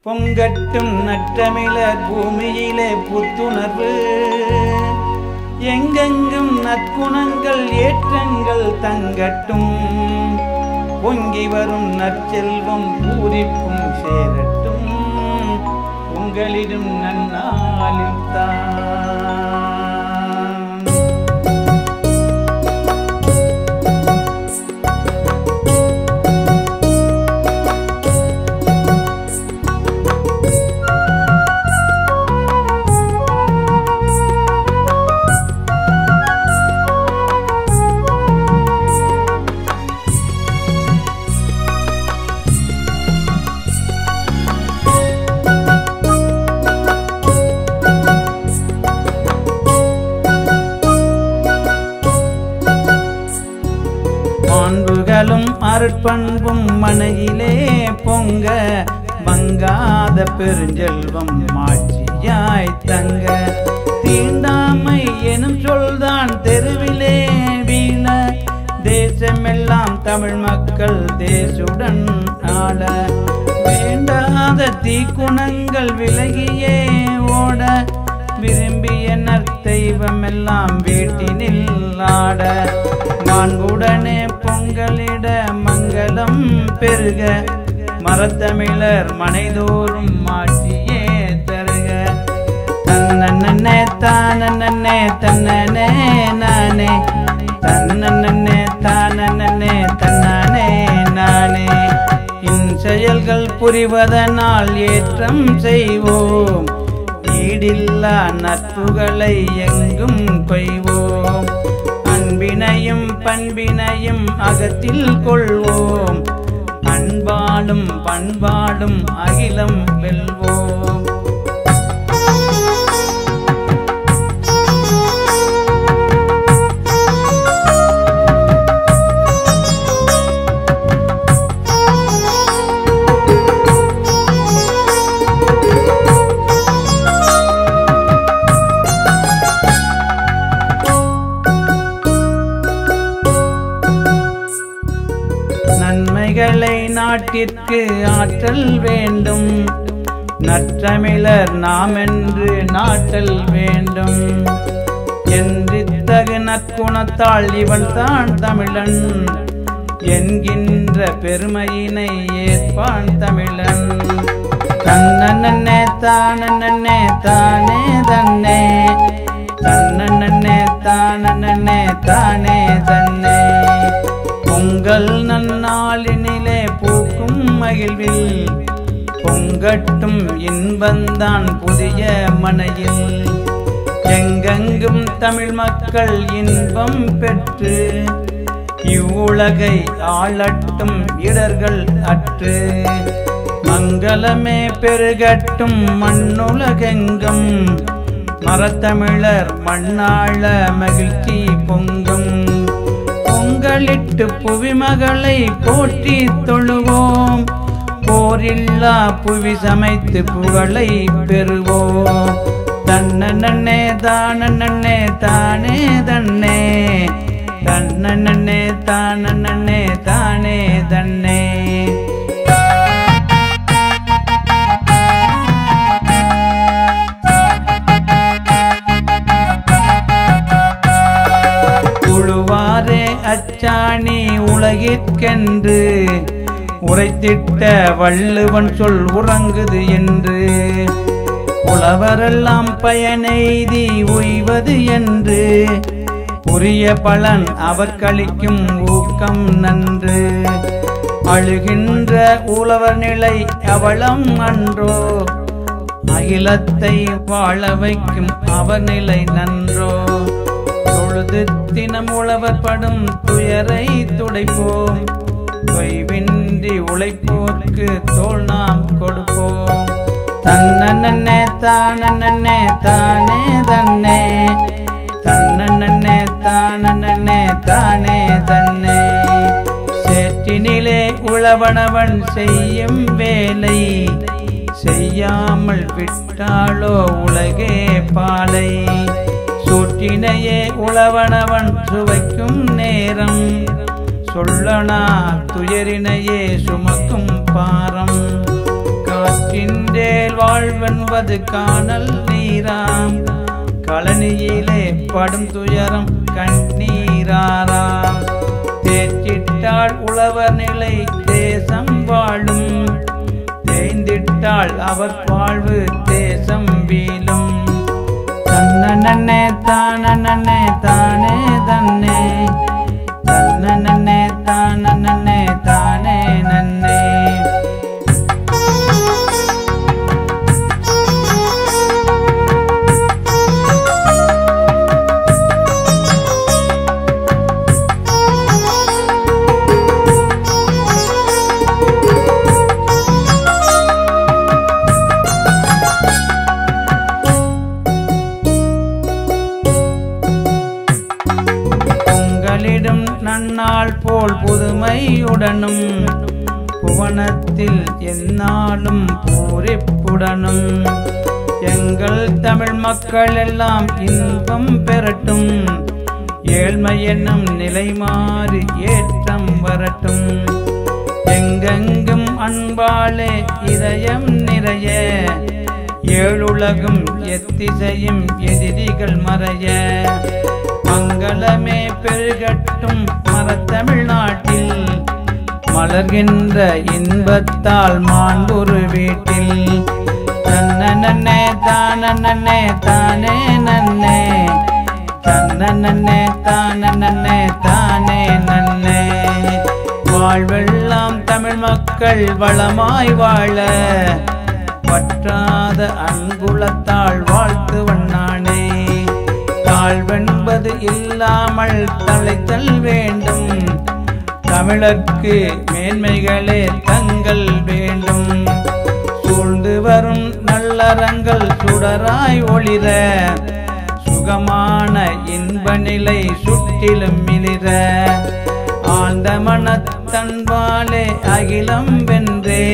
பொங்கட்டும் நற்றமிழர் பூமியிலே புத்துணர்வு, எங்கெங்கும் நற்குணங்கள் ஏற்றங்கள் தங்கட்டும், பொங்கி வரும் நற்செல்வம் பூரிப்பும் சேரட்டும், உங்களிடம் நன்னாளில் தான். மாண்புகளும் அருட்பண்பும் மனையிலே பொங்க, மங்காத பெருஞ்செல்வம் மாட்சியாய் தங்க, தீண்டாமை எனும் சொல்தான் தெருவிலே வீண, தேசமெல்லாம் தமிழ் மக்கள் தேசுடன் ஆள, வேண்டாத தீக்குணங்கள் விலகியே ஓட, விரும்பிய நற்தெய்வமெல்லாம் வீட்டினில் ஆட, மாண்புடனே பொங்கலிட மங்களம் பெருக, மரத்தமிழர் மனைதோறும் மாட்சியே தருக. தன்னே தானே தன்னே நானே, தன்னே தானே தன்னானே நானே, இன்செயல்கள் புரிவதனால் ஏற்றம் செய்வோம், ஈடில்லா நட்புகளை எங்கும் கொய்வோம், அன்பினையும் பண்பினையும் அகத்தில் கொள்வோம், அன்பாடும் பண்பாடும் அகிலம் வெல்வோம். நன்மைகளை நாட்டிற்கு ஆற்றல் வேண்டும், நற்றமிழர் நாம் என்று நாட்டல் வேண்டும், என்றித்தகு நற்குணத்தால் இவன் தான் தமிழன் என்கின்ற பெருமையினை ஏற்பான் தமிழன். தன்னே தானே தானே தன்னே, தன்னே தானே தானே தன்னே, பொங்கல் நன்னாளினிலே பூக்கும் மகிழ்வில், பொங்கட்டும் இன்பந்தான் புதிய மனையில், எங்கெங்கும் தமிழ் மக்கள் இன்பம் பெற்று, இவ்வுலகை ஆளட்டும் இடர்கள் அற்று, மங்களமே பெருகட்டும் மண்ணுலகெங்கும், மரத்தமிழர் மண்ணாள மகிழ்ச்சி பொங்கும், பொங்கலிட்டு புவிமகளை போற்றி தொழுவோம், போரில்லா புவி சமைத்து புகழை பெறுவோம். தன்னே தானே தானே தன்னே, தன்னே தானே தானே தன்னே. உழுவாரே அச்சாணி உலகிற்கென்று, உரைத்திட்ட வள்ளுவன் சொல் உறங்குது என்று, உழவரெல்லாம் பயனெய்தி உய்வது என்று, உரிய பலன் அவர்களிக்கும் ஊக்கம் நன்று, அழுகின்ற உழவர் நிலை அவலம் அன்றோ, அகிலத்தை வாழ வைக்கும் அவர் நிலை நன்றோ, தொழுது தினம் உழவர் படும் துயரை துடைப்போம், தொய்வின்றி உழைப்போர்க்கு தோள் நாம் கொடுப்போம். தன்னே தானே தானே தன்னே, தன்னே தானே தானே தன்னே, சேற்றினிலே உழவனவன் செய்யும் வேலை, செய்யாமல் விட்டாளோ உலகே பாலை, சூற்றினையே உழவனவன் சுவைக்கும் நேரம், சொல்லனா துயரினையே சுமக்கும் பாரம். காற்றின்றேல் வாழ்வென்பது காணல் நீராம் களனியிலே படும் துயரம் கண்ணீராராம் தேற்றிட்டாள் உழவர் நிலை தேசம் வாழும் தேய்ந்திட்டாள் அவர் வாழ்வு தேசம் வீழும் தன்னே தானே தானே தன்னே தன்னே தானே தானே நன்னே நன்னாள் போல் புதுமையுடனும் புவனத்தில் எந்நாளும் பூரிப்புடனும் எங்கள் தமிழ் மக்கள் எல்லாம் இன்பம் பெறட்டும் ஏழ்மை என்னும் நிலை மாறி ஏற்றம் வரட்டும் எங்கெங்கும் அன்பாலே இதயம் நிறைய ஏழுலகும் எத்திசையும் எதிரிகள் மறைய மங்களமே பெருகட்டும் மரத்தமிழ்நாட்டில் மலர்கின்ற இன்பத்தால் மாண்புரு வீட்டில் தன்னே தானே தானே நன்னே தன்னே தானே தானே நன்னே வாழ்வெல்லாம் தமிழ் மக்கள் வளமாய் வாழ வற்றாத அன்புலத்தாள் வாழ்த்துவன் நானே தாழ்வென்பது இல்லாமல் தழைத்தல் வேண்டும் தமிழர்க்கு மேன்மைகளே தங்கள் வேண்டும் சூழ்ந்து வரும் நல்லறங்கள் சுடராய் ஒளிர சுகமான இன்ப நிலை சுற்றிலும் மிளிர ஆழ்ந்த மனத்தன்பாலே அகிலம் வென்றே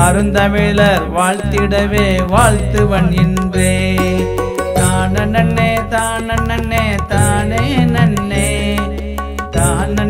அருந்தமிழர் வாழ்த்திடவே வாழ்த்துவன் இன்றே தானே தானே தானே நன்னே தானே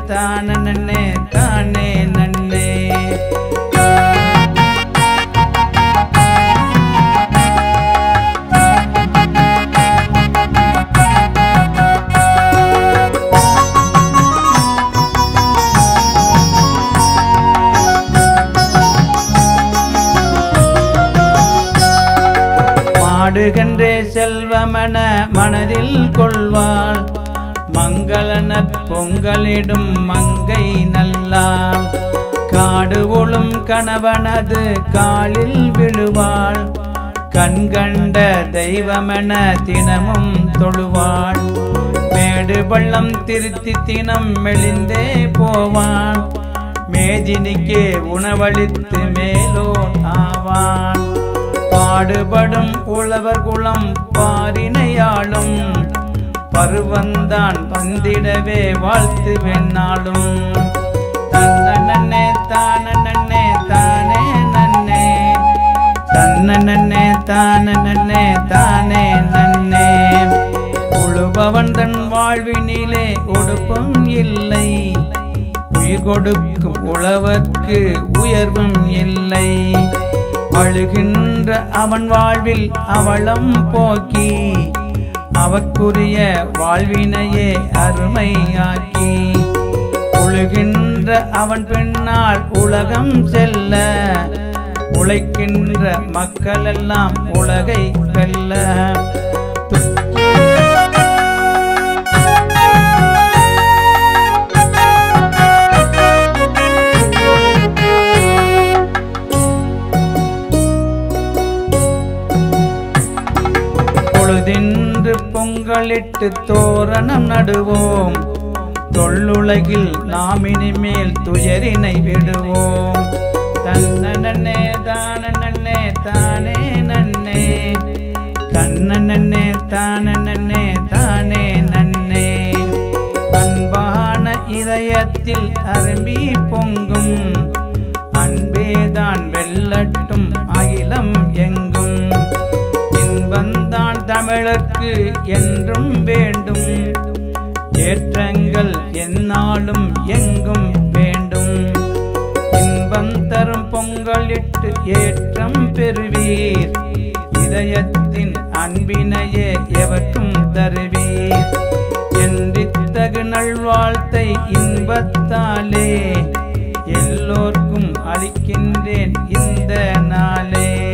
தானே தானே நன்னே பாடுகின்றே செல்வமென மனதில் கொள்வாள் மங்களநற் பொங்கலிடும் மங்கை நல்லாள் காடு ஒளும் கணவனது காலில் விழுவாள் கண்கண்ட தெய்வமென தினமும் தொழுவாள் மேடு பள்ளம் திருத்தி தினம் மெலிந்தே போவான் மேதினிக்கே உணவளித்து மேலோன் ஆவான் பாடுபடும் உழவர் குலம் பாரினையாளும் பருவந்தான் வந்திடவே வாழ்த்து வெண்ணாளும் தன்னே தானே தானே நன்னே தன்னே தானே தானே நன்னே உழுபவன் தன் வாழ்வினிலே ஒடுப்பும் இல்லை உயிர் கொடுக்கும் உழவர்க்கு உயர்வும் இல்லை அழுகின்ற அவன் வாழ்வில் அவளம் போக்கி அவக்குரிய வாழ்வினையே அருமையாக்கி உழுகின்ற அவன் பின்னால் உலகம் செல்ல உழைக்கின்ற மக்கள் எல்லாம் உலகை வெல்ல பொழுதின்று பொங்கலிட்டு தோரணம் நடுவோம் தொல்லுலகில் நாம் இனிமேல் துயரினை விடுவோம் தன்னே தானே தானே நன்னே தன்னே தானே தானே நன்னே அன்பான இதயத்தில் அரும்பி பொங்கும் அன்பேதான் வெல்லட்டும் அகிலம் எங்கும் இன்பந்தான் தமிழர்க்கு என்றும் வேண்டும் ஏற்றங்கள் எந்நாளும் எங்கும் வேண்டும் இன்பம் தரும் பொங்கலிட்டு ஏற்றம் பெறுவீர். இதயத்தின் அன்பினையே எவர்க்கும் தருவீர். என்றித்தகு நல்வாழ்த்தை இன்பத்தாலே எல்லோர்க்கும் அளிக்கின்றேன் இந்த நாளே.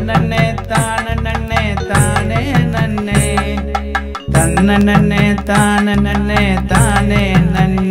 தன்னே தானே தானே நன்னே, தன்னே தானே தானே நன்னே.